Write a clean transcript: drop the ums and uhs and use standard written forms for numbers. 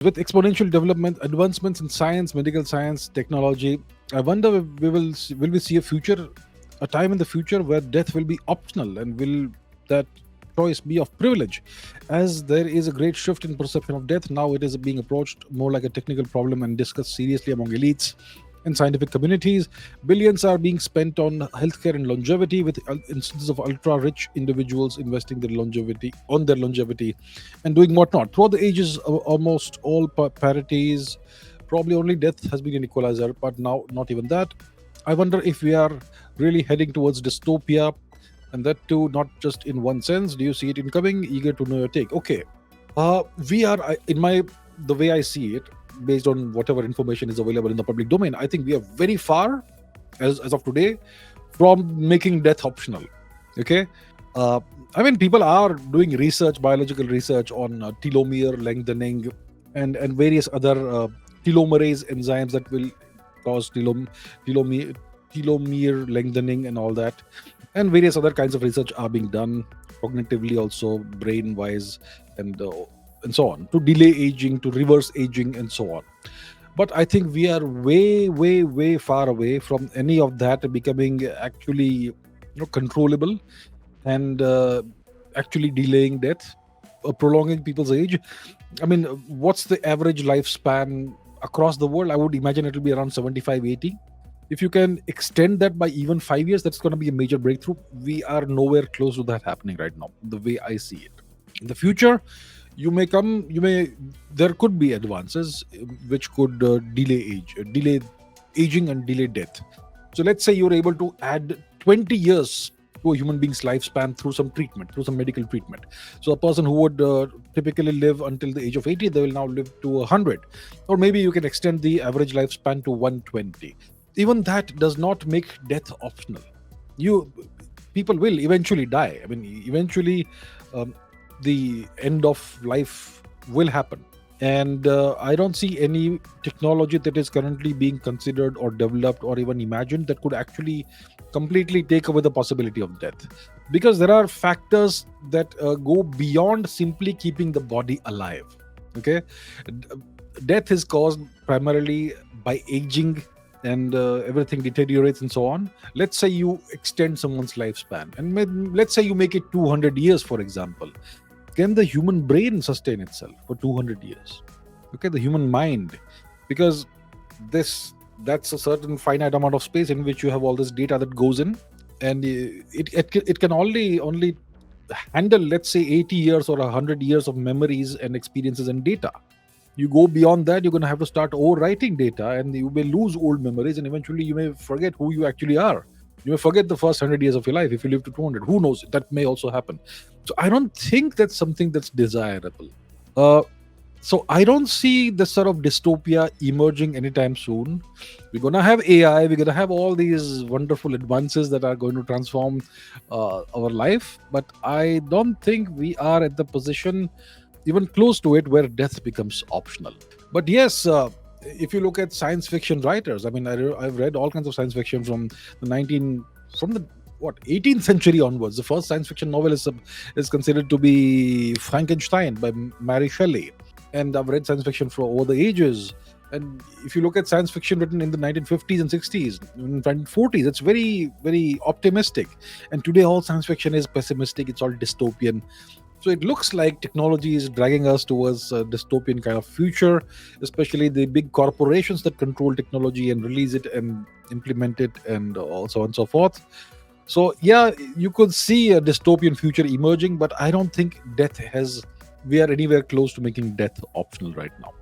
With exponential development, advancements in science, medical science, technology, I wonder if will we see a time in the future where death will be optional, and will that choice be of privilege? As there is a great shift in perception of death, now it is being approached more like a technical problem and discussed seriously among elites and scientific communities. Billions are being spent on healthcare and longevity, with instances of ultra-rich individuals investing their longevity and doing whatnot. Throughout the ages, almost all parities, probably only death has been an equalizer, but now not even that. I wonder if we are really heading towards dystopia, and that too not just in one sense. Do you see it incoming? Eager to know your take. Okay, we are in my the way I see it, based on whatever information is available in the public domain. I think we are very far, as of today, from making death optional. Okay, uh, I mean, people are doing research, biological research on telomere lengthening and various other telomerase enzymes that will cause telomere telomere lengthening and all that, and various other kinds of research are being done cognitively, also brain wise, and and so on, to delay aging, to reverse aging, and so on. But I think we are way far away from any of that becoming actually, controllable, and actually delaying death, prolonging people's age. I mean, what's the average lifespan across the world? I would imagine it will be around 75, 80. If you can extend that by even 5 years, that's going to be a major breakthrough. We are nowhere close to that happening right now, the way I see it. In the future, there could be advances which could delay aging and delay death. So let's say you're able to add 20 years to a human being's lifespan through some treatment, through some medical treatment. So a person who would typically live until the age of 80, they will now live to 100. Or maybe you can extend the average lifespan to 120. Even that does not make death optional. You People will eventually die. I mean, eventually, um, the end of life will happen. And I don't see any technology that is currently being considered or developed or even imagined that could actually completely take away the possibility of death, because there are factors that go beyond simply keeping the body alive. Okay. D- Death is caused primarily by aging, and everything deteriorates and so on. Let's say you extend someone's lifespan, and let's say you make it 200 years, for example. Can the human brain sustain itself for 200 years? Okay, the human mind, because this that's a certain finite amount of space in which you have all this data that goes in, and it can only handle, let's say, 80 years or 100 years of memories and experiences and data. You go beyond that, you're going to have to start overwriting data, and you may lose old memories, and eventually you may forget who you actually are. You may forget the first 100 years of your life if you live to 200. Who knows? That may also happen. So I don't think that's something that's desirable. Uh, so I don't see this sort of dystopia emerging anytime soon. We're gonna have AI. We're gonna have all these wonderful advances that are going to transform our life. But I don't think we are at the position, even close to it, where death becomes optional. But yes, if you look at science fiction writers, I mean, I've read all kinds of science fiction the 19 from the what 18th century onwards. The first science fiction novel is considered to be Frankenstein by Mary Shelley, and I've read science fiction for over the ages. And if you look at science fiction written in the 1950s and 60s, in 1940s, it's very optimistic. And today, all science fiction is pessimistic. It's all dystopian. So it looks like technology is dragging us towards a dystopian kind of future, especially the big corporations that control technology and release it and implement it, and so on and so forth. So yeah, you could see a dystopian future emerging, but I don't think we are anywhere close to making death optional right now.